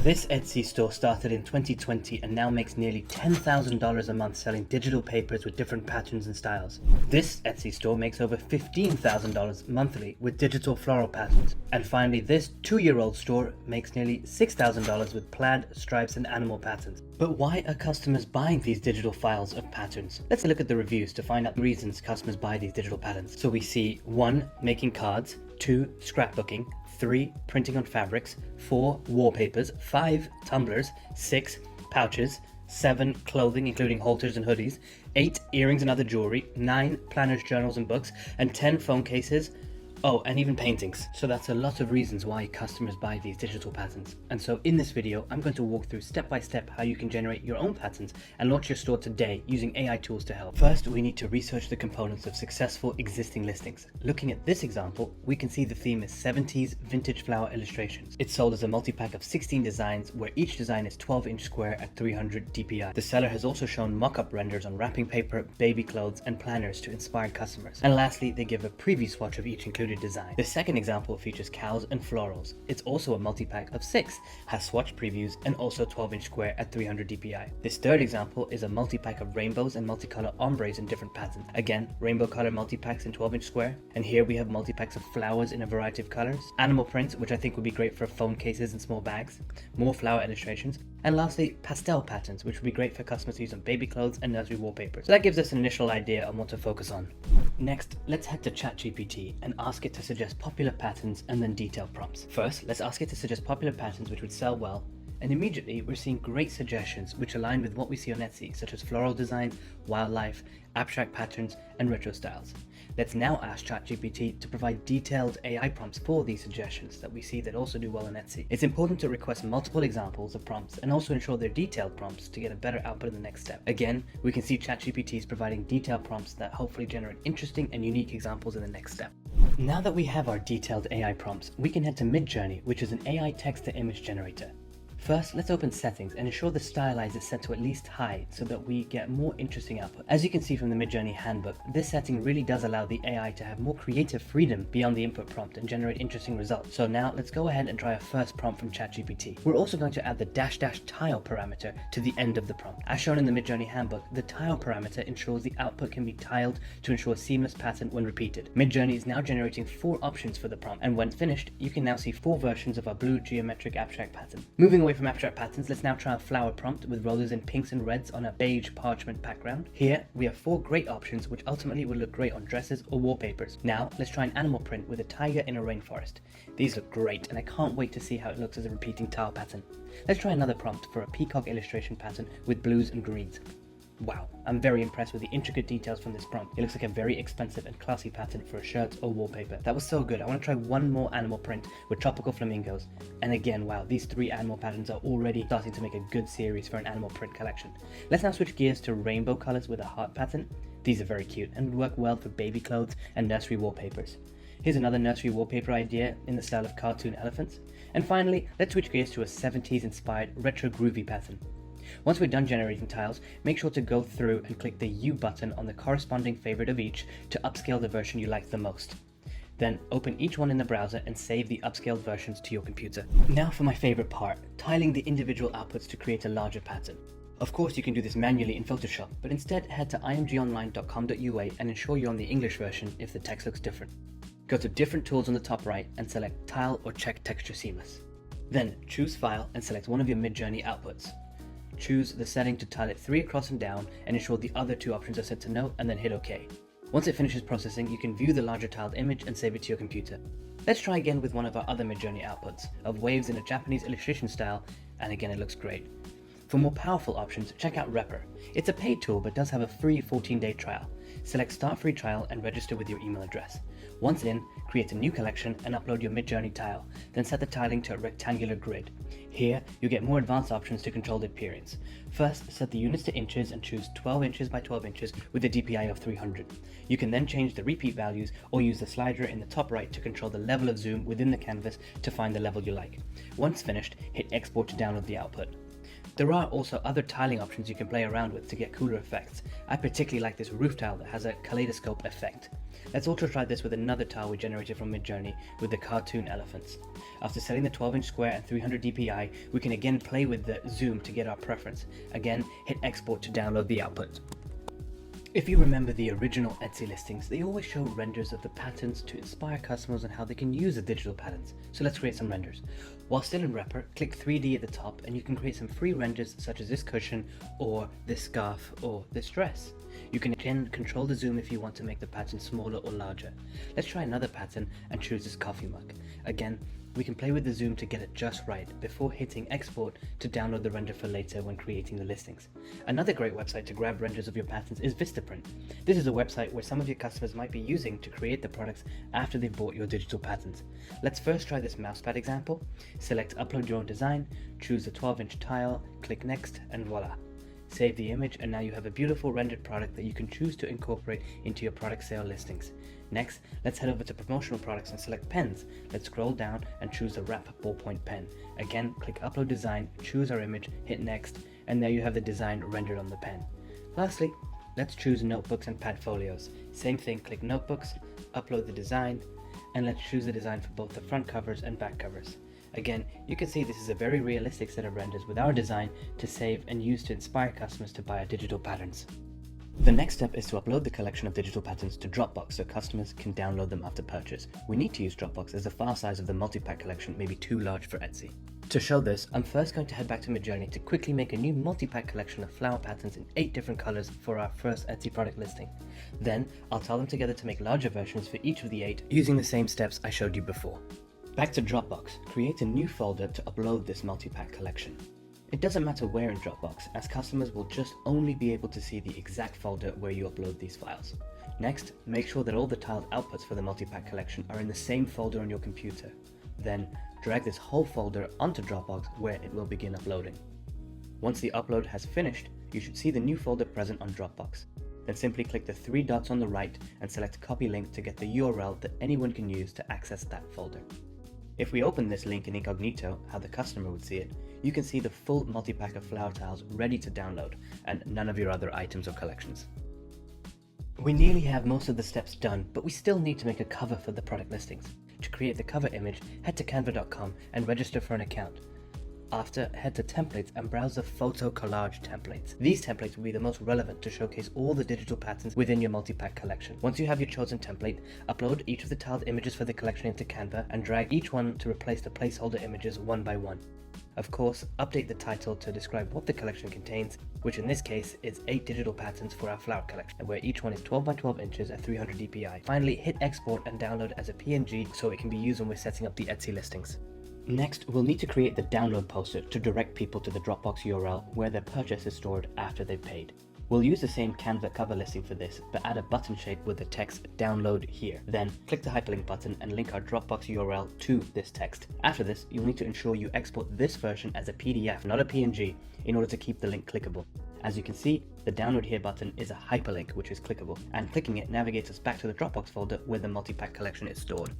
This Etsy store started in 2020 and now makes nearly $10,000 a month selling digital papers with different patterns and styles. This Etsy store makes over $15,000 monthly with digital floral patterns. And finally, this 2-year-old store makes nearly $6,000 with plaid, stripes and animal patterns. But why are customers buying these digital files of patterns? Let's look at the reviews to find out the reasons customers buy these digital patterns. So we see 1. Making cards, 2. Scrapbooking, 3. Printing on fabrics, 4. Wallpapers, 5. Tumblers, 6. Pouches, 7. Clothing including halters and hoodies, 8. Earrings and other jewelry, 9. Planners, journals and books, and 10. Phone cases. Oh, and even paintings. So that's a lot of reasons why customers buy these digital patterns. And so in this video, I'm going to walk through step by step how you can generate your own patterns and launch your store today using AI tools to help. First, we need to research the components of successful existing listings. Looking at this example, we can see the theme is 70s vintage flower illustrations. It's sold as a multi-pack of 16 designs where each design is 12-inch square at 300 dpi. The seller has also shown mock-up renders on wrapping paper, baby clothes, and planners to inspire customers. And lastly, they give a preview swatch of each included design. The second example features cows and florals. It's also a multi-pack of 6, has swatch previews, and also 12-inch square at 300 dpi. This third example is a multi-pack of rainbows and multicolor ombres in different patterns. Again, rainbow color multi-packs in 12-inch square. And here we have multi-packs of flowers in a variety of colors. Animal prints, which I think would be great for phone cases and small bags. More flower illustrations. And lastly, pastel patterns, which would be great for customers to use on baby clothes and nursery wallpapers. So that gives us an initial idea on what to focus on. Next, let's head to ChatGPT and ask it to suggest popular patterns and then detailed prompts. First, let's ask it to suggest popular patterns which would sell well, and immediately we're seeing great suggestions which align with what we see on Etsy, such as floral designs, wildlife, abstract patterns, and retro styles. Let's now ask ChatGPT to provide detailed AI prompts for these suggestions that we see that also do well on Etsy. It's important to request multiple examples of prompts and also ensure they're detailed prompts to get a better output in the next step. Again, we can see ChatGPT is providing detailed prompts that hopefully generate interesting and unique examples in the next step. Now that we have our detailed AI prompts, we can head to MidJourney, which is an AI text-to-image generator. First, let's open settings and ensure the stylize is set to at least high so that we get more interesting output. As you can see from the MidJourney handbook, this setting really does allow the AI to have more creative freedom beyond the input prompt and generate interesting results. So now let's go ahead and try our first prompt from ChatGPT. We're also going to add the -- tile parameter to the end of the prompt. As shown in the MidJourney handbook, the tile parameter ensures the output can be tiled to ensure a seamless pattern when repeated. MidJourney is now generating 4 options for the prompt, and when finished, you can now see 4 versions of our blue geometric abstract pattern. Moving away from abstract patterns, let's now try a flower prompt with roses in pinks and reds on a beige parchment background. Here we have 4 great options which ultimately would look great on dresses or wallpapers. Now let's try an animal print with a tiger in a rainforest. These look great and I can't wait to see how it looks as a repeating tile pattern. Let's try another prompt for a peacock illustration pattern with blues and greens. Wow, I'm very impressed with the intricate details from this prompt. It looks like a very expensive and classy pattern for a shirt or wallpaper. That was so good. I want to try one more animal print with tropical flamingos. And again, wow, these 3 animal patterns are already starting to make a good series for an animal print collection. Let's now switch gears to rainbow colors with a heart pattern. These are very cute and would work well for baby clothes and nursery wallpapers. Here's another nursery wallpaper idea in the style of cartoon elephants. And finally, let's switch gears to a 70s inspired retro groovy pattern. Once we're done generating tiles, make sure to go through and click the U button on the corresponding favorite of each to upscale the version you like the most. Then open each one in the browser and save the upscaled versions to your computer. Now for my favorite part, tiling the individual outputs to create a larger pattern. Of course you can do this manually in Photoshop, but instead head to imgonline.com.ua and ensure you're on the English version if the text looks different. Go to different tools on the top right and select Tile or check Texture Seamless. Then choose File and select one of your MidJourney outputs. Choose the setting to tile it 3 across and down and ensure the other 2 options are set to no and then hit OK. Once it finishes processing, you can view the larger tiled image and save it to your computer. Let's try again with one of our other MidJourney outputs of waves in a Japanese illustration style, and again it looks great. For more powerful options, check out Repper. It's a paid tool but does have a free 14-day trial. Select Start Free Trial and register with your email address. Once in, create a new collection and upload your MidJourney tile, then set the tiling to a rectangular grid. Here, you get more advanced options to control the appearance. First, set the units to inches and choose 12 inches by 12 inches with a DPI of 300. You can then change the repeat values or use the slider in the top right to control the level of zoom within the canvas to find the level you like. Once finished, hit Export to download the output. There are also other tiling options you can play around with to get cooler effects. I particularly like this roof tile that has a kaleidoscope effect. Let's also try this with another tile we generated from MidJourney with the cartoon elephants. After setting the 12-inch square and 300 dpi, we can again play with the zoom to get our preference. Again, hit export to download the output. If you remember the original Etsy listings, they always show renders of the patterns to inspire customers on how they can use the digital patterns. So let's create some renders. While still in Repr, click 3D at the top and you can create some free renders such as this cushion or this scarf or this dress. You can again control the zoom if you want to make the pattern smaller or larger. Let's try another pattern and choose this coffee mug. Again, we can play with the zoom to get it just right before hitting export to download the render for later when creating the listings. Another great website to grab renders of your patterns is Vistaprint. This is a website where some of your customers might be using to create the products after they've bought your digital patterns. Let's first try this mousepad example. Select upload your own design, choose the 12-inch tile, click next, and voila. Save the image and now you have a beautiful rendered product that you can choose to incorporate into your product sale listings. Next, let's head over to promotional products and select pens. Let's scroll down and choose the wrap ballpoint pen. Again, click upload design, choose our image, hit next, and there you have the design rendered on the pen. Lastly, let's choose notebooks and pad folios. Same thing, click notebooks, upload the design, and let's choose the design for both the front covers and back covers. Again, you can see this is a very realistic set of renders with our design to save and use to inspire customers to buy our digital patterns. The next step is to upload the collection of digital patterns to Dropbox so customers can download them after purchase. We need to use Dropbox as the file size of the multi-pack collection may be too large for Etsy. To show this, I'm first going to head back to MidJourney to quickly make a new multi-pack collection of flower patterns in 8 different colors for our first Etsy product listing. Then, I'll tile them together to make larger versions for each of the 8 using the same steps I showed you before. Back to Dropbox, create a new folder to upload this multi-pack collection. It doesn't matter where in Dropbox, as customers will just only be able to see the exact folder where you upload these files. Next, make sure that all the tiled outputs for the multi-pack collection are in the same folder on your computer. Then, drag this whole folder onto Dropbox where it will begin uploading. Once the upload has finished, you should see the new folder present on Dropbox. Then simply click the 3 dots on the right and select copy link to get the URL that anyone can use to access that folder. If we open this link in incognito, how the customer would see it, you can see the full multi-pack of flower tiles ready to download and none of your other items or collections. We nearly have most of the steps done, but we still need to make a cover for the product listings. To create the cover image, head to canva.com and register for an account. After, head to templates and browse the photo collage templates. These templates will be the most relevant to showcase all the digital patterns within your multi-pack collection. Once you have your chosen template, upload each of the tiled images for the collection into Canva and drag each one to replace the placeholder images one by one. Of course, update the title to describe what the collection contains, which in this case is 8 digital patterns for our flower collection, where each one is 12 by 12 inches at 300 dpi. Finally, hit export and download as a PNG so it can be used when we're setting up the Etsy listings. Next, we'll need to create the download poster to direct people to the Dropbox URL where their purchase is stored after they've paid. We'll use the same Canva cover listing for this, but add a button shape with the text download here. Then click the hyperlink button and link our Dropbox URL to this text. After this, you'll need to ensure you export this version as a PDF, not a PNG, in order to keep the link clickable. As you can see, the download here button is a hyperlink which is clickable, and clicking it navigates us back to the Dropbox folder where the multi-pack collection is stored.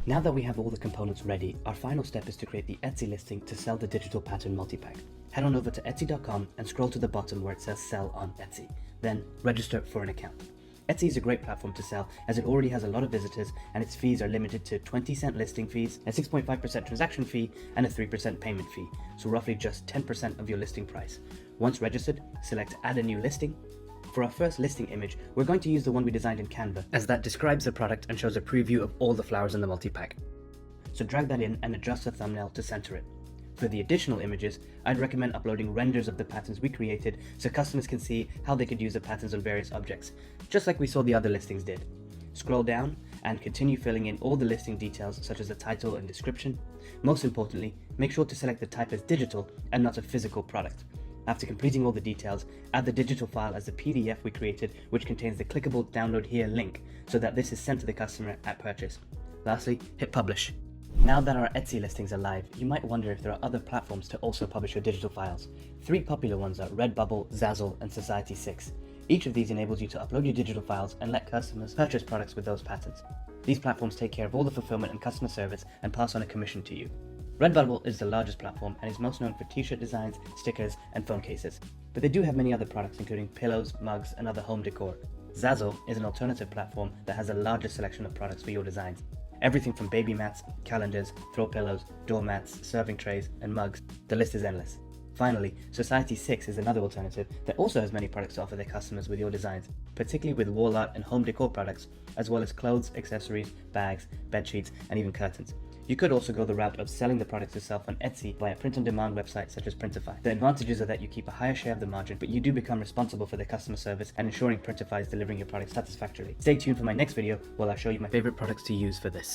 Now that we have all the components ready, our final step is to create the Etsy listing to sell the digital pattern multi-pack. Head on over to etsy.com and scroll to the bottom where it says sell on Etsy. Then register for an account. Etsy is a great platform to sell as it already has a lot of visitors and its fees are limited to 20-cent listing fees, a 6.5% transaction fee, and a 3% payment fee, so roughly just 10% of your listing price. Once registered, select add a new listing. For our first listing image, we're going to use the one we designed in Canva, as that describes the product and shows a preview of all the flowers in the multi-pack. So drag that in and adjust the thumbnail to center it. For the additional images, I'd recommend uploading renders of the patterns we created so customers can see how they could use the patterns on various objects, just like we saw the other listings did. Scroll down and continue filling in all the listing details such as the title and description. Most importantly, make sure to select the type as digital and not a physical product. After completing all the details, add the digital file as the PDF we created, which contains the clickable download here link, so that this is sent to the customer at purchase. Lastly, hit publish. Now that our Etsy listings are live, you might wonder if there are other platforms to also publish your digital files. 3 popular ones are Redbubble, Zazzle, and Society6. Each of these enables you to upload your digital files and let customers purchase products with those patterns. These platforms take care of all the fulfillment and customer service and pass on a commission to you. Redbubble is the largest platform and is most known for t-shirt designs, stickers, and phone cases, but they do have many other products including pillows, mugs, and other home decor. Zazzle is an alternative platform that has a larger selection of products for your designs. Everything from baby mats, calendars, throw pillows, doormats, serving trays, and mugs. The list is endless. Finally, Society6 is another alternative that also has many products to offer their customers with your designs, particularly with wall art and home decor products, as well as clothes, accessories, bags, bed sheets, and even curtains. You could also go the route of selling the products yourself on Etsy via print-on-demand websites such as Printify. The advantages are that you keep a higher share of the margin, but you do become responsible for the customer service and ensuring Printify is delivering your product satisfactorily. Stay tuned for my next video while I show you my favorite products to use for this.